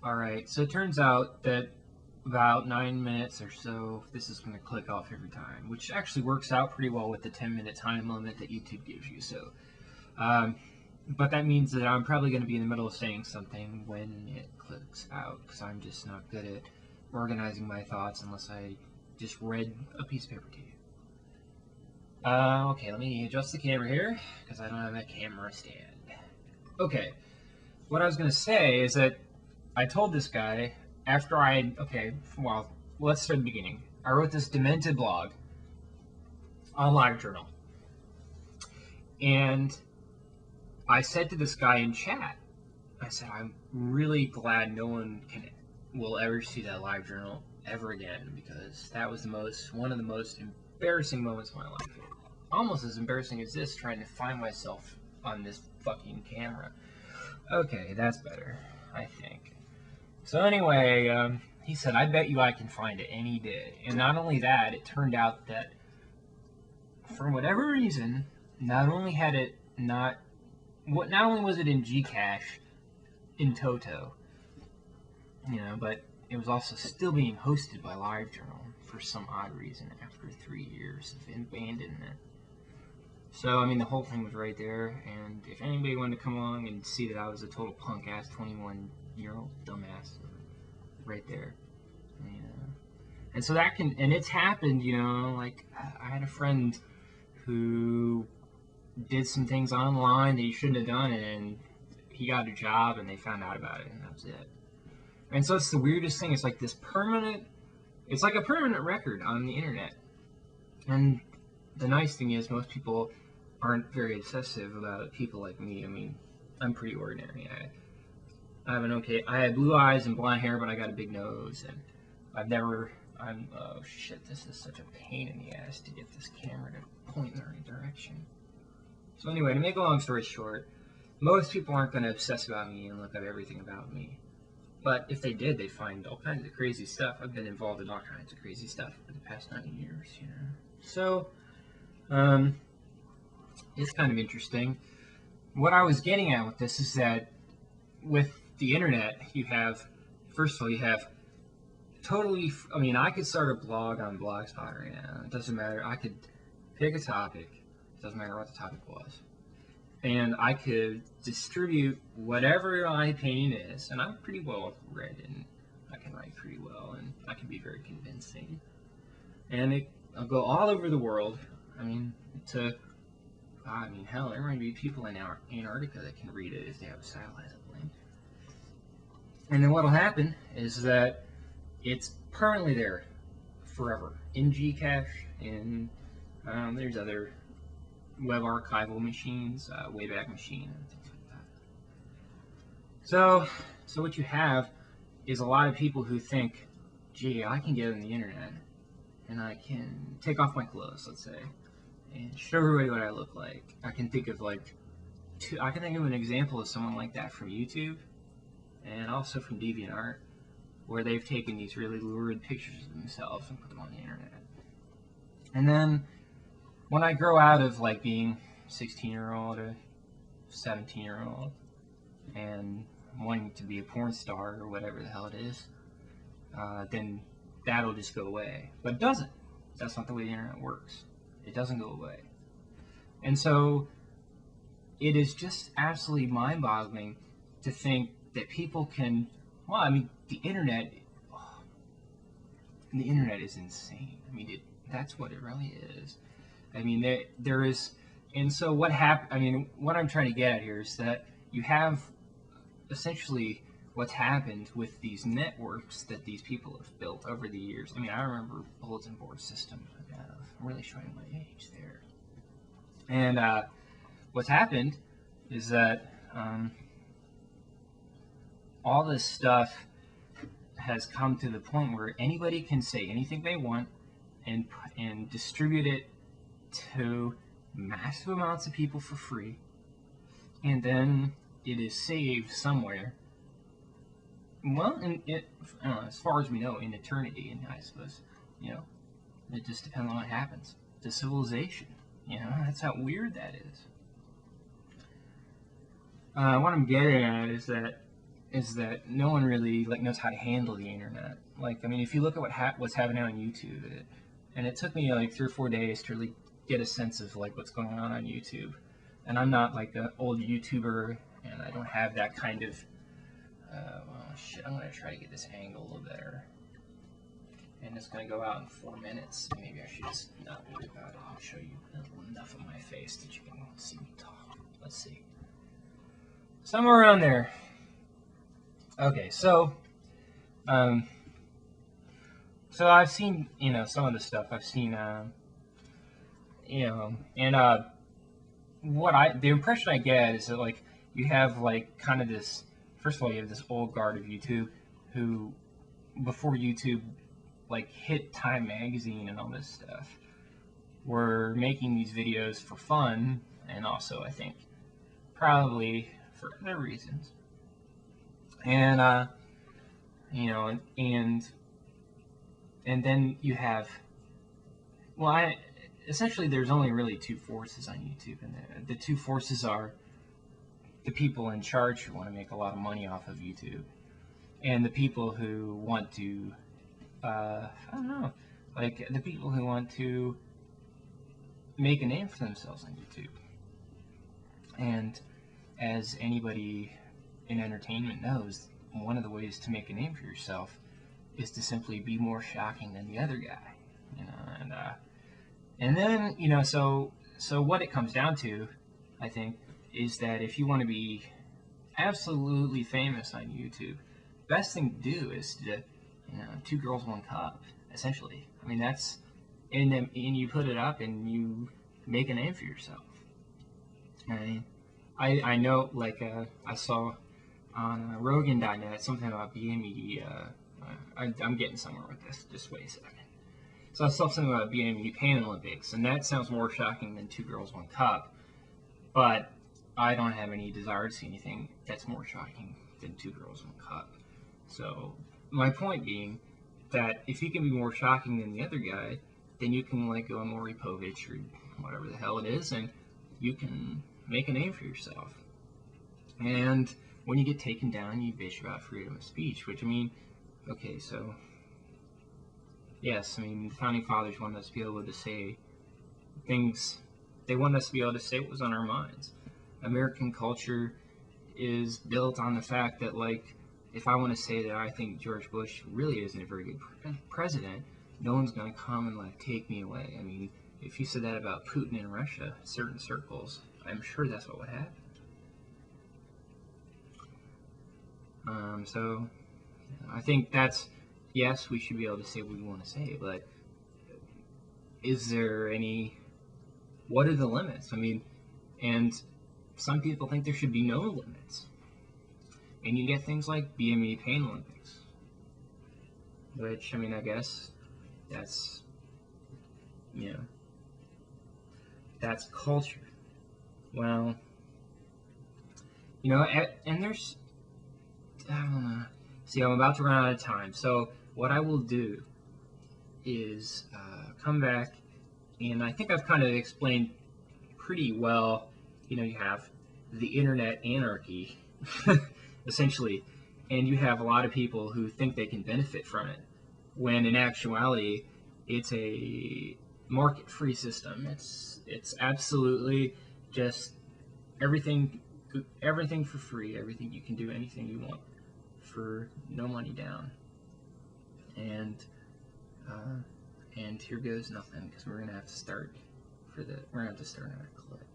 Alright, so it turns out that about 9 minutes or so, this is going to click off every time, which actually works out pretty well with the 10-minute time limit that YouTube gives you. But that means that I'm probably going to be in the middle of saying something when it clicks out, because I'm just not good at organizing my thoughts unless I just read a piece of paper to you. Okay, let me adjust the camera here, because I don't have a camera stand. Okay, what I was going to say is that I told this guy after let's start at the beginning. I wrote this demented blog on LiveJournal, and I said to this guy in chat, I said, I'm really glad no one will ever see that LiveJournal ever again, because that was one of the most embarrassing moments of my life. Almost as embarrassing as this, trying to find myself on this fucking camera. Okay, that's better, I think. So anyway, he said, I bet you I can find it any day. And not only that, it turned out that for whatever reason, not only was it in Gcash in Toto, but it was also still being hosted by LiveJournal for some odd reason after 3 years of abandonment. So, I mean, the whole thing was right there, and if anybody wanted to come along and see that I was a total punk-ass 21-year-old dumbass, right there, And so and it's happened, like, I had a friend who did some things online that he shouldn't have done, and he got a job, and they found out about it, and that was it. And so it's the weirdest thing. It's like it's like a permanent record on the internet. And the nice thing is most people aren't very obsessive about people like me. I mean, I'm pretty ordinary. I have blue eyes and blonde hair, but I got a big nose, and oh shit, this is such a pain in the ass to get this camera to point in the right direction. So anyway, to make a long story short, most people aren't going to obsess about me and look up everything about me. But if they did, they'd find all kinds of crazy stuff. I've been involved in all kinds of crazy stuff for the past 9 years, So, it's kind of interesting. What I was getting at with this is that with the internet, first of all, you have I could start a blog on Blogspot right now. It doesn't matter. I could pick a topic. It doesn't matter what the topic was. And I could distribute whatever my opinion is. And I'm pretty well read, and I can write pretty well, and I can be very convincing. And I'll go all over the world. Hell, there might be people in Antarctica that can read it if they have a satellite uplink. And then what'll happen is that it's permanently there forever in Gcash, and there's other web archival machines, Wayback Machine, and things like that. So what you have is a lot of people who think, gee, I can get on the internet, and I can take off my clothes, let's say, and show everybody what I look like. I can think of an example of someone like that from YouTube, and also from DeviantArt, where they've taken these really lurid pictures of themselves and put them on the internet. And then when I grow out of being 16-year-old or 17-year-old and wanting to be a porn star or whatever the hell it is, then that'll just go away. But it doesn't. That's not the way the internet works. It doesn't go away. And so it is just absolutely mind-boggling to think that people can, the internet is insane. That's what it really is. There is, and so what I'm trying to get at here is that you have essentially what's happened with these networks that these people have built over the years. I remember bulletin board systems. I'm really showing my age there. And what's happened is that all this stuff has come to the point where anybody can say anything they want and distribute it to massive amounts of people for free, and then it is saved somewhere. Well, as far as we know, in eternity, and I suppose, it just depends on what happens to civilization. That's how weird that is. What I'm getting at is that is that no one really like knows how to handle the internet. Like, I mean, if you look at what's happening on YouTube, and it took me like 3 or 4 days to really get a sense of like what's going on YouTube. And I'm not like an old YouTuber, and I don't have that kind of. Well, shit, I'm gonna try to get this angle a little better. And it's gonna go out in 4 minutes. Maybe I should just not worry about it and show you enough of my face that you can see me talk. Let's see. Somewhere around there. Okay, so I've seen, some of the stuff. I've seen, and the impression I get is that, like, you have, like, kind of this, first of all, you have this old guard of YouTube who, before YouTube, like, hit Time Magazine and all this stuff, were making these videos for fun, and also, I think, probably for other reasons. And, and then you have, essentially there's only really two forces on YouTube, and the two forces are the people in charge who want to make a lot of money off of YouTube, and the people who want to, I don't know, like the people who want to make a name for themselves on YouTube. And as anybody in entertainment knows, one of the ways to make a name for yourself is to simply be more shocking than the other guy, and then so what it comes down to, I think, is that if you want to be absolutely famous on YouTube, best thing to do is to, 2 girls, 1 cup, essentially. I mean, that's, and you put it up and you make a name for yourself. I know, like, I saw on Rogan.net something about BME. I'm getting somewhere with this. Just wait a second. So I saw something about BME Pan Olympics, and that sounds more shocking than 2 girls, 1 cup. But I don't have any desire to see anything that's more shocking than 2 girls, 1 cup. So my point being that if you can be more shocking than the other guy, then you can, like, go on Maury Povich or whatever the hell it is, and you can make a name for yourself. And when you get taken down, you bitch about freedom of speech, which, I mean, okay, so, yes, I mean, the Founding Fathers wanted us to be able to say things, they wanted us to be able to say what was on our minds. American culture is built on the fact that, like, if I want to say that I think George Bush really isn't a very good president, no one's going to come and, like, take me away. I mean, if you said that about Putin in Russia, certain circles, I'm sure that's what would happen. So I think that's, yes, we should be able to say what we want to say, but is there what are the limits? I mean, and some people think there should be no limits. And you get things like BME Pain Olympics, which, I mean, I guess that's, that's culture. Well, and there's, I don't know. See, I'm about to run out of time. So what I will do is come back, and I think I've kind of explained pretty well, you have the internet anarchy, essentially, and you have a lot of people who think they can benefit from it, when in actuality, it's a market-free system. It's absolutely just everything for free, everything, you can do anything you want for no money down. And here goes nothing, because we're gonna have to start another clip.